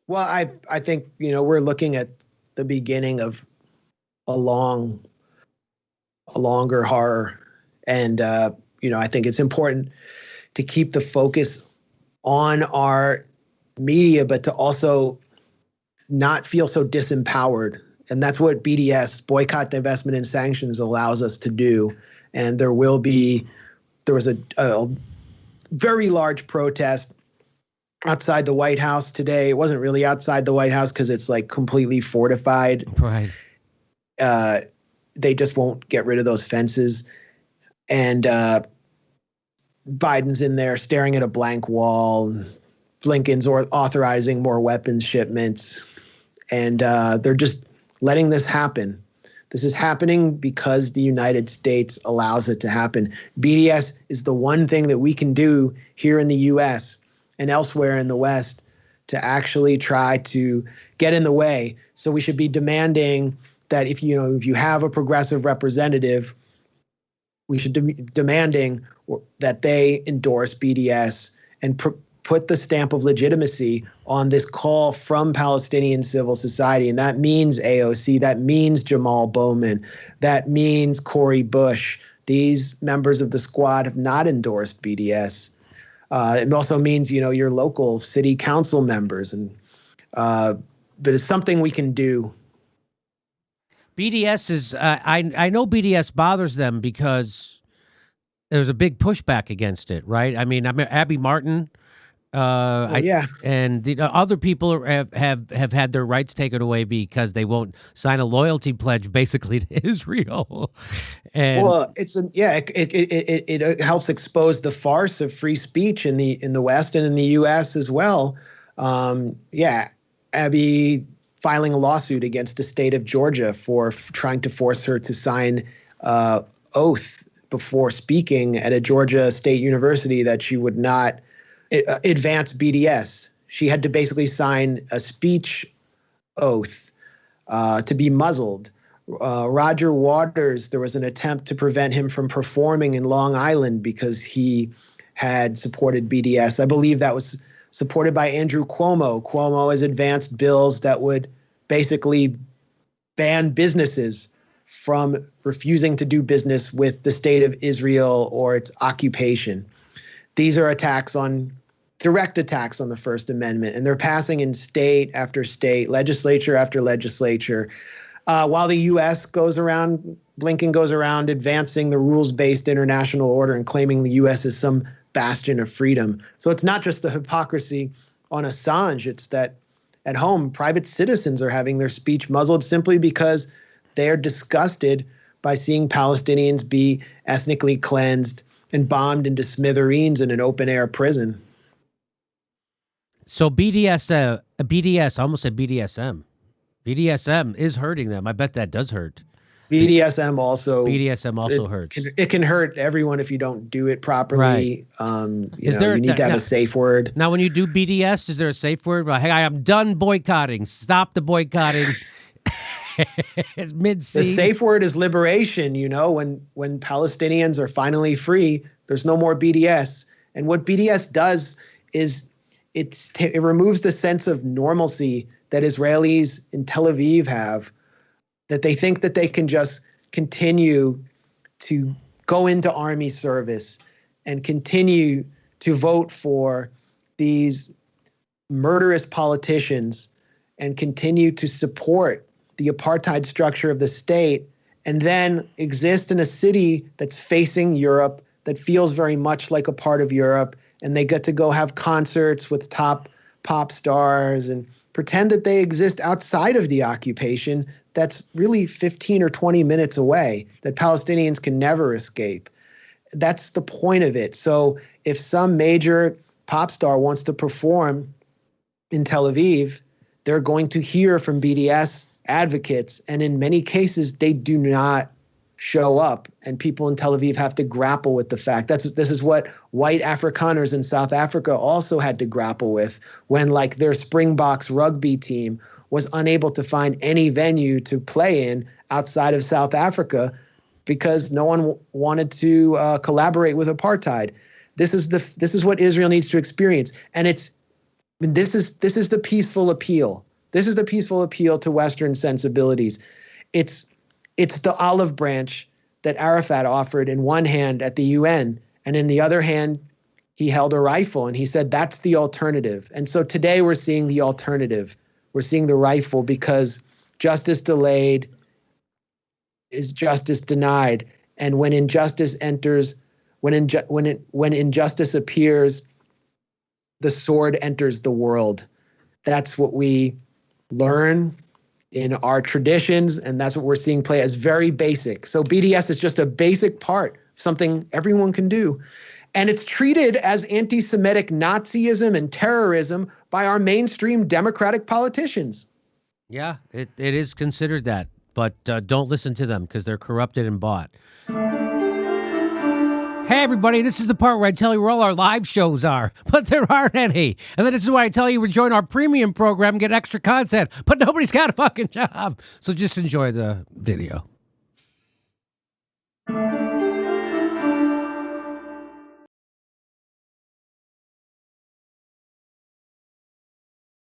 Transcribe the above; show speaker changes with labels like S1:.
S1: Well, I think, we're looking at the beginning of a longer horror. And, I think it's important to keep the focus on our media, but to also not feel so disempowered. And that's what BDS, boycott, divestment, and sanctions, allows us to do. And there was a very large protest outside the White House today. It wasn't really outside the White House because it's like completely fortified.
S2: Right.
S1: They just won't get rid of those fences. And Biden's in there staring at a blank wall. Blinken's authorizing more weapons shipments. And they're just letting this happen. This is happening because the United States allows it to happen. BDS is the one thing that we can do here in the U.S. and elsewhere in the West to actually try to get in the way. So we should be demanding that if you have a progressive representative, we should be demanding that they endorse BDS and put the stamp of legitimacy on this call from Palestinian civil society. And that means AOC, that means Jamal Bowman, that means Cori Bush. These members of the squad have not endorsed BDS. It also means, your local city council members. But it's something we can do.
S2: BDS is, I know BDS bothers them because there's a big pushback against it, right? I mean Abby Martin, and other people have had their rights taken away because they won't sign a loyalty pledge, basically, to Israel. And
S1: it helps expose the farce of free speech in the West and in the U.S. as well. Abby filing a lawsuit against the state of Georgia for trying to force her to sign oath before speaking at a Georgia State University that she would not advance BDS. She had to basically sign a speech oath to be muzzled. Roger Waters, there was an attempt to prevent him from performing in Long Island because he had supported BDS. I believe that was supported by Andrew Cuomo. Cuomo has advanced bills that would basically ban businesses from refusing to do business with the state of Israel or its occupation. These are direct attacks on the First Amendment, and they're passing in state after state, legislature after legislature. While the U.S. Blinken goes around advancing the rules-based international order and claiming the U.S. is some bastion of freedom. So it's not just the hypocrisy on Assange, it's that at home, private citizens are having their speech muzzled simply because they're disgusted by seeing Palestinians be ethnically cleansed and bombed into smithereens in an open-air prison.
S2: So BDS, I almost said BDSM. BDSM is hurting them. I bet that does hurt.
S1: BDSM also
S2: hurts.
S1: It can hurt everyone if you don't do it properly.
S2: Right.
S1: You need to have a safe word.
S2: Now, when you do BDS, is there a safe word? Hey, I am done boycotting. Stop the boycotting. It's mid-scene.
S1: The safe word is liberation. When Palestinians are finally free, there's no more BDS. And what BDS does is it removes the sense of normalcy that Israelis in Tel Aviv have, that they think that they can just continue to go into army service and continue to vote for these murderous politicians and continue to support the apartheid structure of the state, and then exist in a city that's facing Europe, that feels very much like a part of Europe, and they get to go have concerts with top pop stars and pretend that they exist outside of the occupation that's really 15 or 20 minutes away, that Palestinians can never escape. That's the point of it. So if some major pop star wants to perform in Tel Aviv, they're going to hear from BDS advocates, and in many cases, they do not show up, and people in Tel Aviv have to grapple with the fact. This is what white Afrikaners in South Africa also had to grapple with when, like, their Springboks rugby team was unable to find any venue to play in outside of South Africa because no one wanted to collaborate with apartheid. This is what Israel needs to experience, and it's mean, this is the peaceful appeal. This is the peaceful appeal to Western sensibilities. It's the olive branch that Arafat offered in one hand at the UN, and in the other hand, he held a rifle and he said, that's the alternative. And so today we're seeing the alternative. We're seeing the rifle, because justice delayed is justice denied. And when injustice enters, when injustice appears, the sword enters the world. That's what we learn in our traditions, and that's what we're seeing play as very basic. So BDS is just a basic part, something everyone can do. And it's treated as anti-Semitic Nazism and terrorism by our mainstream Democratic politicians.
S2: Yeah, it is considered that, but don't listen to them because they're corrupted and bought. Hey, everybody, this is the part where I tell you where all our live shows are, but there aren't any. And then this is why I tell you to join our premium program and get extra content, but nobody's got a fucking job. So just enjoy the video.